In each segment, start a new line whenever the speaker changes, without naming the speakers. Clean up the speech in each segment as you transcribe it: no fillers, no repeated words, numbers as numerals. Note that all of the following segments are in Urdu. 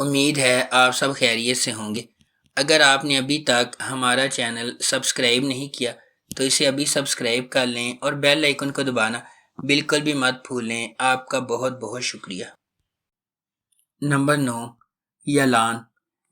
امید ہے آپ سب خیریت سے ہوں گے۔ اگر آپ نے ابھی تک ہمارا چینل سبسکرائب نہیں کیا تو اسے ابھی سبسکرائب کر لیں اور بیل آئیکن کو دبانا بالکل بھی مت بھولیں۔ آپ کا بہت بہت شکریہ۔ نمبر 9، یلان۔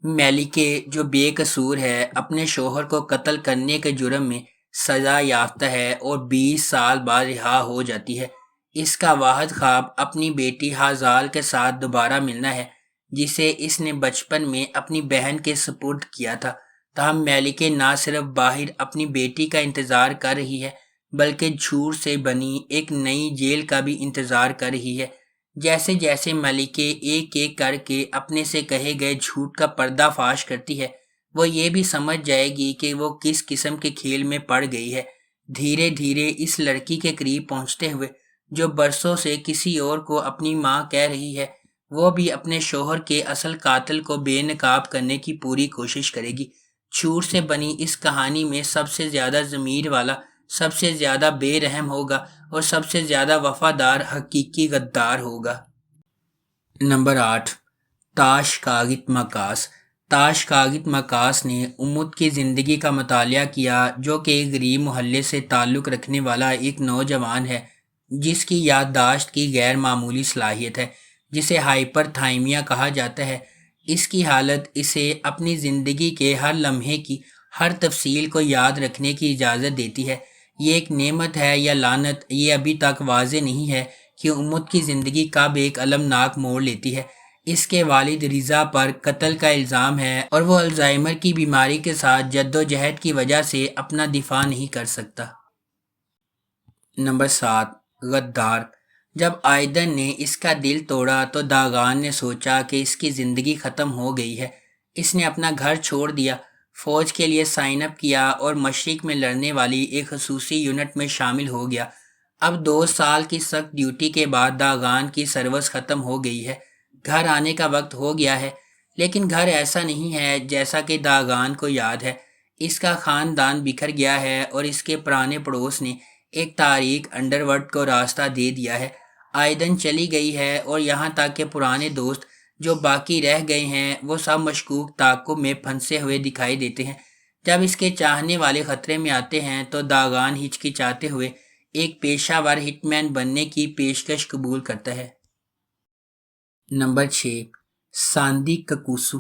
میلیکے جو بے قصور ہے اپنے شوہر کو قتل کرنے کے جرم میں سزا یافتہ ہے اور 20 سال بعد رہا ہو جاتی ہے۔ اس کا واحد خواب اپنی بیٹی ہازال کے ساتھ دوبارہ ملنا ہے، جسے اس نے بچپن میں اپنی بہن کے سپرد کیا تھا۔ تاہم میلیکے نہ صرف باہر اپنی بیٹی کا انتظار کر رہی ہے بلکہ جھوٹ سے بنی ایک نئی جیل کا بھی انتظار کر رہی ہے۔ جیسے جیسے ملکہ ایک ایک کر کے اپنے سے کہے گئے جھوٹ کا پردہ فاش کرتی ہے، وہ یہ بھی سمجھ جائے گی کہ وہ کس قسم کے کھیل میں پڑ گئی ہے۔ دھیرے دھیرے اس لڑکی کے قریب پہنچتے ہوئے، جو برسوں سے کسی اور کو اپنی ماں کہہ رہی ہے، وہ بھی اپنے شوہر کے اصل قاتل کو بے نقاب کرنے کی پوری کوشش کرے گی۔ جھوٹ سے بنی اس کہانی میں سب سے زیادہ ضمیر والا، سب سے زیادہ بے رحم ہوگا اور سب سے زیادہ وفادار حقیقی غدار ہوگا۔ نمبر 8، تاش کاغت مکاس۔ تاش کاغت مکاس نے امت کی زندگی کا مطالعہ کیا، جو کہ ایک غریب محلے سے تعلق رکھنے والا ایک نوجوان ہے جس کی یادداشت کی غیر معمولی صلاحیت ہے، جسے ہائپر تھائمیا کہا جاتا ہے۔ اس کی حالت اسے اپنی زندگی کے ہر لمحے کی ہر تفصیل کو یاد رکھنے کی اجازت دیتی ہے۔ یہ ایک نعمت ہے یا لعنت، یہ ابھی تک واضح نہیں ہے کہ امت کی زندگی کب ایک المناک موڑ لیتی ہے۔ اس کے والد رضا پر قتل کا الزام ہے اور وہ الزائمر کی بیماری کے ساتھ جدوجہد کی وجہ سے اپنا دفاع نہیں کر سکتا۔ نمبر 7، غدار۔ جب آئیدن نے اس کا دل توڑا تو داغان نے سوچا کہ اس کی زندگی ختم ہو گئی ہے۔ اس نے اپنا گھر چھوڑ دیا، فوج کے لیے سائن اپ کیا اور مشرق میں لڑنے والی ایک خصوصی یونٹ میں شامل ہو گیا۔ اب 2 سال کی سخت ڈیوٹی کے بعد داغان کی سروس ختم ہو گئی ہے۔ گھر آنے کا وقت ہو گیا ہے، لیکن گھر ایسا نہیں ہے جیسا کہ داغان کو یاد ہے۔ اس کا خاندان بکھر گیا ہے اور اس کے پرانے پڑوس نے ایک تاریک انڈرورلڈ کو راستہ دے دیا ہے۔ آئیدن چلی گئی ہے اور یہاں تک کہ پرانے دوست جو باقی رہ گئے ہیں وہ سب مشکوک تعاقب میں پھنسے ہوئے دکھائی دیتے ہیں۔ جب اس کے چاہنے والے خطرے میں آتے ہیں تو داغان ہچکچاتے ہوئے ایک پیشہ ور ہٹ مین بننے کی پیشکش قبول کرتا ہے۔ نمبر 6، ساندی ککوسو۔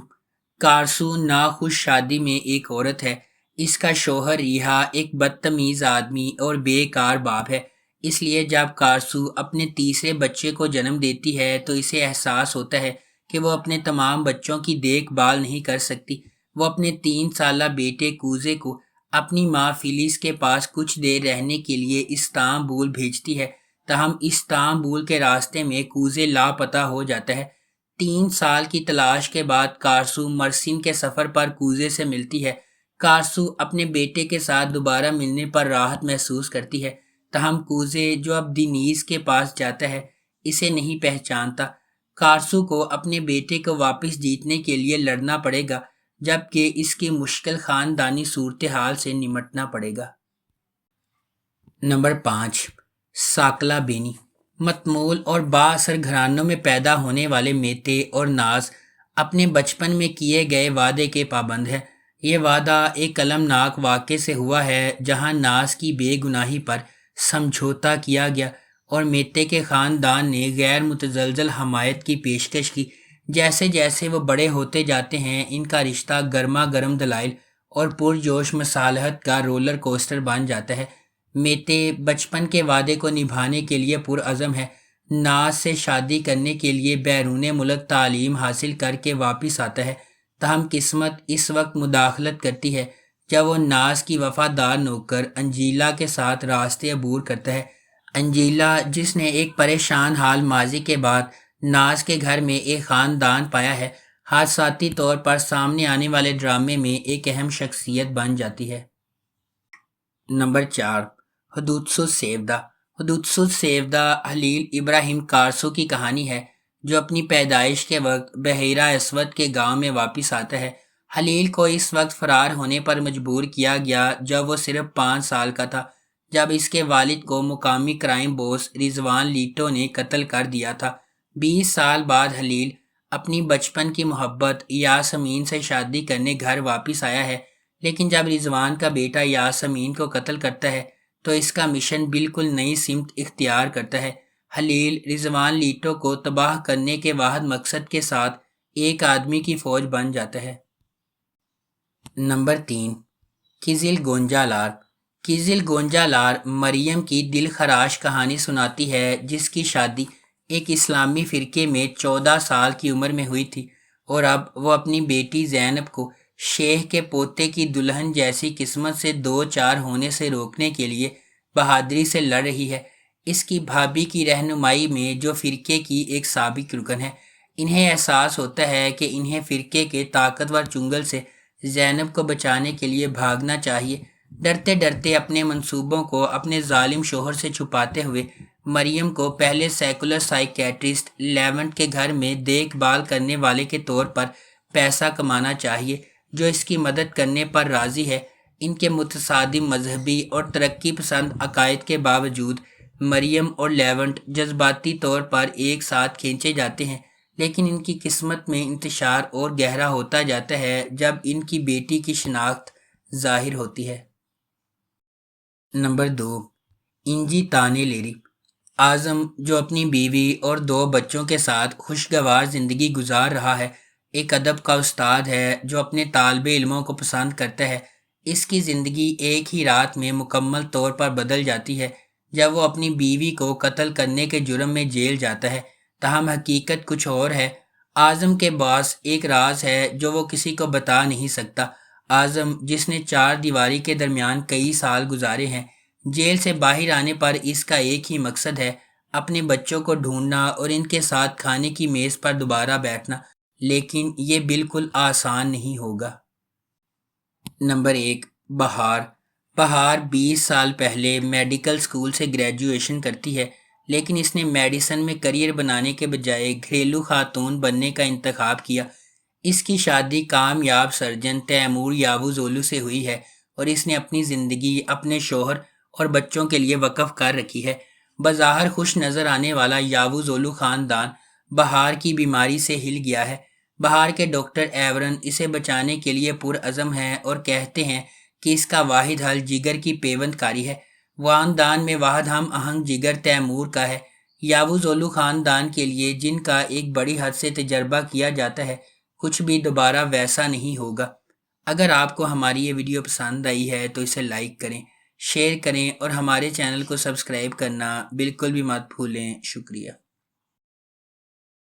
کارسو ناخوش شادی میں ایک عورت ہے۔ اس کا شوہر ریحا ایک بدتمیز آدمی اور بے کار باپ ہے۔ اس لیے جب کارسو اپنے تیسرے بچے کو جنم دیتی ہے تو اسے احساس ہوتا ہے کہ وہ اپنے تمام بچوں کی دیکھ بھال نہیں کر سکتی۔ وہ اپنے 3 سالہ بیٹے کوزے کو اپنی ماں فیلس کے پاس کچھ دیر رہنے کے لیے استنبول بھیجتی ہے، تاہم استنبول کے راستے میں کوزے لاپتہ ہو جاتا ہے۔ 3 سال کی تلاش کے بعد کارسو مرسین کے سفر پر کوزے سے ملتی ہے۔ کارسو اپنے بیٹے کے ساتھ دوبارہ ملنے پر راحت محسوس کرتی ہے، تاہم کوزے جو اب دینیز کے پاس جاتا ہے اسے نہیں پہچانتا۔ کارسو کو اپنے بیٹے کو واپس جیتنے کے لیے لڑنا پڑے گا، جبکہ اس کی مشکل خاندانی صورتحال سے نمٹنا پڑے گا۔ نمبر 5، ساکلا بینی۔ متمول اور با اثر گھرانوں میں پیدا ہونے والے میتے اور ناز اپنے بچپن میں کیے گئے وعدے کے پابند ہیں۔ یہ وعدہ ایک المناک واقعے سے ہوا ہے جہاں ناز کی بے گناہی پر سمجھوتا کیا گیا اور میتے کے خاندان نے غیر متزلزل حمایت کی پیشکش کی۔ جیسے جیسے وہ بڑے ہوتے جاتے ہیں ان کا رشتہ گرما گرم دلائل اور پرجوش مصالحت کا رولر کوسٹر بن جاتا ہے۔ میتے بچپن کے وعدے کو نبھانے کے لیے پرعزم ہے۔ ناز سے شادی کرنے کے لیے بیرون ملک تعلیم حاصل کر کے واپس آتا ہے، تاہم قسمت اس وقت مداخلت کرتی ہے جب وہ ناز کی وفادار نوکر انجیلا کے ساتھ راستے عبور کرتا ہے۔ انجیلا، جس نے ایک پریشان حال ماضی کے بعد ناز کے گھر میں ایک خاندان پایا ہے، حادثاتی طور پر سامنے آنے والے ڈرامے میں ایک اہم شخصیت بن جاتی ہے۔ نمبر 4، حدوتسو سیودہ۔ حدوتسو سیودہ خلیل ابراہیم کارسو کی کہانی ہے، جو اپنی پیدائش کے وقت بحیرہ اسود کے گاؤں میں واپس آتا ہے۔ خلیل کو اس وقت فرار ہونے پر مجبور کیا گیا جب وہ صرف 5 سال کا تھا، جب اس کے والد کو مقامی کرائم باس رضوان لیٹو نے قتل کر دیا تھا۔ 20 سال بعد خلیل اپنی بچپن کی محبت یاسمین سے شادی کرنے گھر واپس آیا ہے، لیکن جب رضوان کا بیٹا یاسمین کو قتل کرتا ہے تو اس کا مشن بالکل نئی سمت اختیار کرتا ہے۔ خلیل رضوان لیٹو کو تباہ کرنے کے واحد مقصد کے ساتھ ایک آدمی کی فوج بن جاتا ہے۔ نمبر 3، کزل گونجالار۔ کزل گونجالار مریم کی دل خراش کہانی سناتی ہے، جس کی شادی ایک اسلامی فرقے میں 14 سال کی عمر میں ہوئی تھی، اور اب وہ اپنی بیٹی زینب کو شیخ کے پوتے کی دلہن جیسی قسمت سے دو چار ہونے سے روکنے کے لیے بہادری سے لڑ رہی ہے۔ اس کی بھابھی کی رہنمائی میں، جو فرقے کی ایک سابق رکن ہے، انہیں احساس ہوتا ہے کہ انہیں فرقے کے طاقتور چنگل سے زینب کو بچانے کے لیے بھاگنا چاہیے۔ ڈرتے ڈرتے اپنے منصوبوں کو اپنے ظالم شوہر سے چھپاتے ہوئے مریم کو پہلے سیکولر سائیکیٹرسٹ لیونٹ کے گھر میں دیکھ بھال کرنے والے کے طور پر پیسہ کمانا چاہیے، جو اس کی مدد کرنے پر راضی ہے۔ ان کے متصادم مذہبی اور ترقی پسند عقائد کے باوجود مریم اور لیونٹ جذباتی طور پر ایک ساتھ کھینچے جاتے ہیں، لیکن ان کی قسمت میں انتشار اور گہرا ہوتا جاتا ہے جب ان کی بیٹی کی شناخت ظاہر ہوتی ہے۔ نمبر 2، انجی تانے لیری۔ اعظم، جو اپنی بیوی اور 2 بچوں کے ساتھ خوشگوار زندگی گزار رہا ہے، ایک ادب کا استاد ہے جو اپنے طالب علموں کو پسند کرتا ہے۔ اس کی زندگی ایک ہی رات میں مکمل طور پر بدل جاتی ہے جب وہ اپنی بیوی کو قتل کرنے کے جرم میں جیل جاتا ہے، تاہم حقیقت کچھ اور ہے۔ اعظم کے پاس ایک راز ہے جو وہ کسی کو بتا نہیں سکتا۔ اعظم، جس نے 4 دیواری کے درمیان کئی سال گزارے ہیں، جیل سے باہر آنے پر اس کا ایک ہی مقصد ہے، اپنے بچوں کو ڈھونڈنا اور ان کے ساتھ کھانے کی میز پر دوبارہ بیٹھنا، لیکن یہ بالکل آسان نہیں ہوگا۔ نمبر 1، بہار۔ بہار 20 سال پہلے میڈیکل سکول سے گریجویشن کرتی ہے، لیکن اس نے میڈیسن میں کریئر بنانے کے بجائے گھریلو خاتون بننے کا انتخاب کیا۔ اس کی شادی کامیاب سرجن تیمور یاووزولو سے ہوئی ہے، اور اس نے اپنی زندگی اپنے شوہر اور بچوں کے لیے وقف کر رکھی ہے۔ بظاہر خوش نظر آنے والا یاووزولو خاندان بہار کی بیماری سے ہل گیا ہے۔ بہار کے ڈاکٹر ایورن اسے بچانے کے لیے پرعزم ہیں اور کہتے ہیں کہ اس کا واحد حل جگر کی پیوند کاری ہے۔ خاندان میں واحد ہم آہنگ جگر تیمور کا ہے۔ یاووزولو خاندان کے لیے، جن کا ایک بڑی حد سے تجربہ کیا جاتا ہے، کچھ بھی دوبارہ ویسا نہیں ہوگا۔ اگر آپ کو ہماری یہ ویڈیو پسند آئی ہے تو اسے لائک کریں، شیئر کریں اور ہمارے چینل کو سبسکرائب کرنا بالکل بھی مت بھولیں۔ شکریہ۔